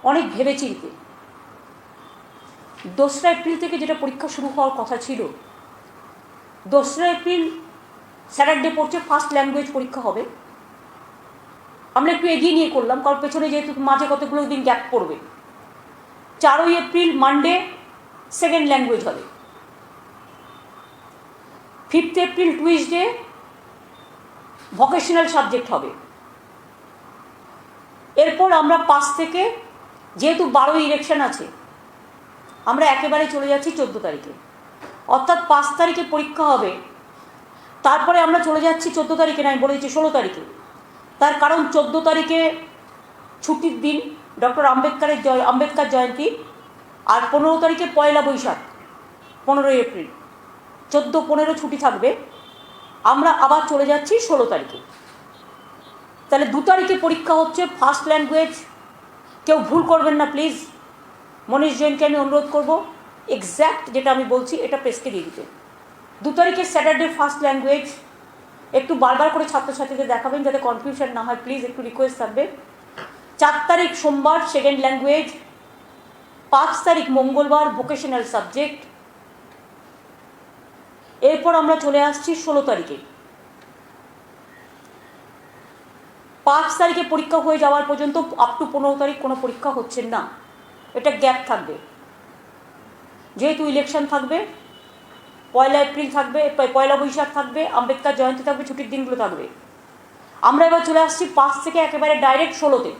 অনেক ভেবেচিন্তে। 2রা এপ্রিল থেকে যেটা পরীক্ষা শুরু হওয়ার কথা ছিল, 2রা এপ্রিল স্যাটারডে পড়ছে, ফার্স্ট ল্যাঙ্গুয়েজ পরীক্ষা হবে। আমরা একটু এগিয়ে নিয়ে করলাম, কারণ পেছনে যেহেতু মাঝে কতগুলো দিন গ্যাপ পড়বে। 4ই এপ্রিল মানডে সেকেন্ড ল্যাঙ্গুয়েজ হবে। 5th April Tuesday vocational subject হবে। এরপর আমরা 5 থেকে, যেহেতু 12 ইলেকশন আছে, আমরা একেবারে চলে যাচ্ছি 14 তারিখে, অর্থাৎ 5 তারিখে পরীক্ষা হবে। তারপরে আমরা চলে যাচ্ছি 14 তারিখে, না আমি বলে দিচ্ছি 16 তারিখে। তার কারণ 14 তারিখে ছুটির দিন, ডক্টর আম্বেদকর জয়ন্তী, আর 15 তারিখে পয়লা বৈশাখ, 15 এপ্রিল, 14-15 ছুটি থাকবে। আমরা আবার চলে যাচ্ছি 16 তারিখে। তাহলে 2 তারিখে পরীক্ষা হচ্ছে ফার্স্ট ল্যাঙ্গুয়েজ। কেউ ভুল করবেন না প্লিজ, মনীষ জৈনকে আমি অনুরোধ করব এক্স্যাক্ট যেটা আমি বলছি এটা প্রেসকে দিয়ে দিতে। 2 তারিখে স্যাটারডে ফার্স্ট ল্যাঙ্গুয়েজ। একটু বারবার করে ছাত্রছাত্রীদের দেখাবেন যাতে কনফিউশন না হয়, প্লিজ একটু রিকোয়েস্ট থাকবে। 4 তারিখ সোমবার সেকেন্ড ল্যাঙ্গুয়েজ। 5 তারিখ মঙ্গলবার ভোকেশনাল সাবজেক্ট। এরপর আমরা চলে আসছি 16 তারিখে। 5 তারিখে পরীক্ষা হয়ে যাওয়ার পর্যন্ত আপ টু 15 তারিখ কোনো পরীক্ষা হচ্ছে না, এটা গ্যাপ থাকবে। যেহেতু ইলেকশন থাকবে, পয়লা এপ্রিল থাকবে, পয়লা বৈশাখ থাকবে, আম্বেদকর জয়ন্তী থাকবে, ছুটির দিনগুলো থাকবে। আমরা এবার চলে আসছি 5 থেকে একেবারে ডাইরেক্ট 16তে।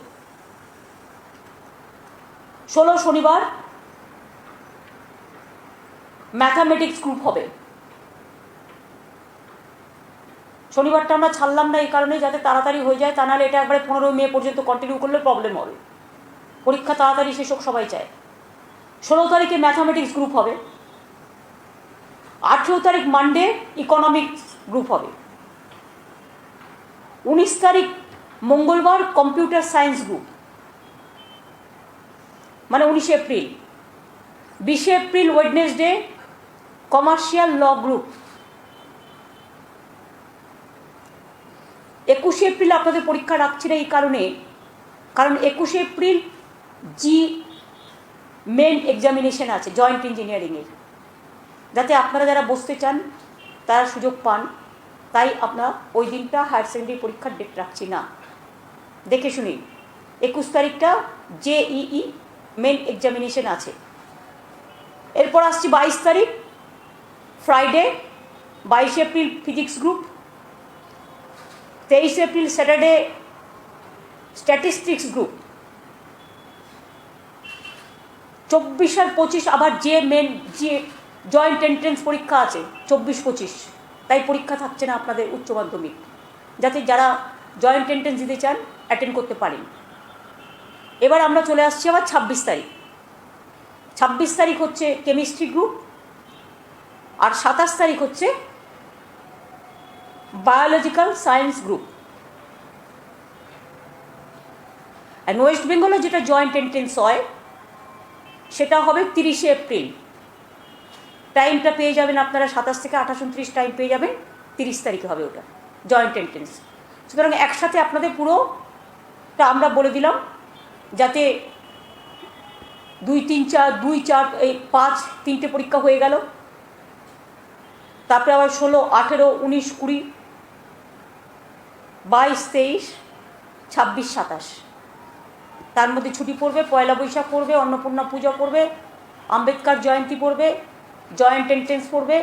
16 শনিবার ম্যাথামেটিক্স গ্রুপ হবে। শনিবারটা আমরা ছাড়লাম না এই কারণে যাতে তাড়াতাড়ি হয়ে যায়, তা নাহলে এটা একবারে 15 মে পর্যন্ত কন্টিনিউ করলে প্রবলেম হবে। পরীক্ষা তাড়াতাড়ি শেষ হোক সবাই চায়। 16 তারিখে ম্যাথামেটিক্স গ্রুপ হবে। 18 তারিখ মানডে ইকোনমিক্স গ্রুপ হবে। 19 তারিখ মঙ্গলবার কম্পিউটার সায়েন্স গ্রুপ, মানে 19 April. 20 April Wednesday commercial law group. 21 April আপনাদের পরীক্ষা রাখছি না এই কারণে, কারণ 21 এপ্রিল জি মেন এক্সামিনেশন আছে জয়েন্ট ইঞ্জিনিয়ারিংয়ের, যাতে আপনারা যারা বসতে চান তারা সুযোগ পান। তাই আমরা ওই দিনটা হায়ার সেকেন্ডারি পরীক্ষার ডেট রাখছি না, দেখে শুনি। 21 তারিখটা জেইই মেন এক্সামিনেশন আছে। এরপর আসছি 22 তারিখ Friday, 22 April physics group. 23 April Saturday statistics group. 24 আর 25 আবার যে জয়েন্ট এন্ট্রেন্স পরীক্ষা আছে 24-25, তাই পরীক্ষা থাকছে না আপনাদের উচ্চ মাধ্যমিক, যাতে যারা জয়েন্ট এন্ট্রেন্স দিতে চান অ্যাটেন্ড করতে পারেন। এবার আমরা চলে আসছি আবার 26 তারিখ। 26 তারিখ হচ্ছে কেমিস্ট্রি গ্রুপ, আর 27 তারিখ হচ্ছে বায়োলজিক্যাল সায়েন্স গ্রুপ। আর ওয়েস্ট বেঙ্গলে যেটা জয়েন্ট এন্ট্রেন্স হয় সেটা হবে 30 এপ্রিল। টাইমটা পেয়ে যাবেন আপনারা 27 থেকে 28-29 টাইম পেয়ে যাবেন, 30 তারিখে হবে ওটা জয়েন্ট এন্ট্রেন্স। সুতরাং একসাথে আপনাদের পুরোটা আমরা বলে দিলাম, যাতে 2, 3, 4, 2, 4, 5 তিনটে পরীক্ষা হয়ে গেল। তারপরে আবার 16, 18, 19, 20, 22, 23, 26, 27 তার মধ্যে ছুটি পড়বে। পয়লা বৈশাখ পড়বে, অন্নপূর্ণা পূজা পড়বে, আম্বেদকর জয়ন্তী পড়বে, জয়েন্ট এন্ট্রেন্স পড়বে,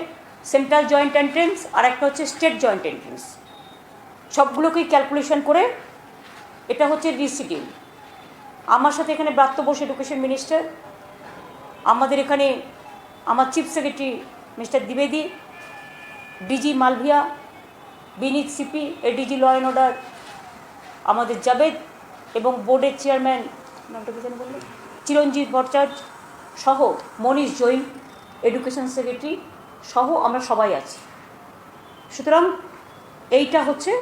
সেন্ট্রাল জয়েন্ট এন্ট্রেন্স, আর একটা হচ্ছে স্টেট জয়েন্ট এন্ট্রেন্স। সবগুলোকেই ক্যালকুলেশন করে এটা হচ্ছে রিশিডিউল। আমার সাথে এখানে ব্রাত্য বোস এডুকেশন মিনিস্টার, আমাদের এখানে আমার চিফ সেক্রেটারি মিস্টার দ্বিবেদী, DG Malviya, Vineet CP, ADG law and order আমাদের জাবেদ, এবং বোর্ডের চেয়ারম্যান নামটা কি জানি বললেন, চিরঞ্জিত ভট্টাচার্য সহ মনীষ জৈন এডুকেশন সেক্রেটারি সহ আমরা সবাই আছি। সুতরাং এইটা হচ্ছে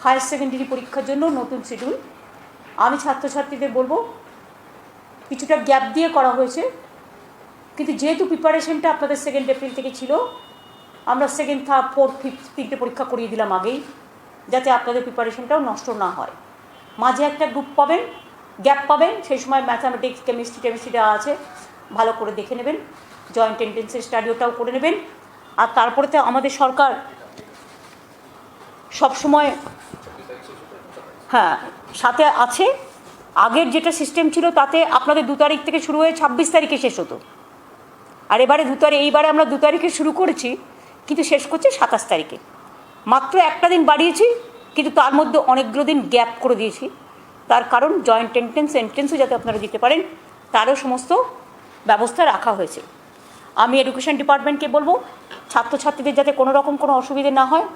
হায়ার সেকেন্ডারি পরীক্ষার জন্য নতুন শিডিউল। আমি ছাত্রছাত্রীদের বলবো কিছুটা গ্যাপ দিয়ে করা হয়েছে, কিন্তু যেহেতু প্রিপারেশনটা আপনাদের 2 এপ্রিল থেকে ছিল, আমরা 2nd, 3rd, 4th, 5th তিনটে পরীক্ষা করিয়ে দিলাম আগেই, যাতে আপনাদের প্রিপারেশনটাও নষ্ট না হয়। মাঝে একটা গ্রুপ পাবেন গ্যাপ পাবেন, সেই সময় ম্যাথামেটিক্স কেমিস্ট্রিটা আছে, ভালো করে দেখে নেবেন। জয়েন্ট এন্ট্রেন্সের স্টাডিওটাও করে নেবেন। আর তারপরে তো আমাদের সরকার সবসময় হ্যাঁ সাথে আছে। আগের যেটা সিস্টেম ছিল তাতে আপনাদের 2 তারিখ থেকে শুরু হয়ে 26 তারিখে শেষ হতো, আর এইবারে আমরা 2 তারিখে শুরু করেছি কিন্তু শেষ করছি 27 তারিখে। মাত্র একটা দিন বাড়িয়েছি, কিন্তু তার মধ্যে অনেকগুলো দিন গ্যাপ করে দিয়েছি। তার কারণ জয়েন্ট এন্ট্রেন্সও যাতে আপনারা দিতে পারেন তারও সমস্ত ব্যবস্থা রাখা হয়েছে। আমি এডুকেশন ডিপার্টমেন্টকে বলবো ছাত্রছাত্রীদের যাতে কোনো রকম কোনো অসুবিধে না হয়,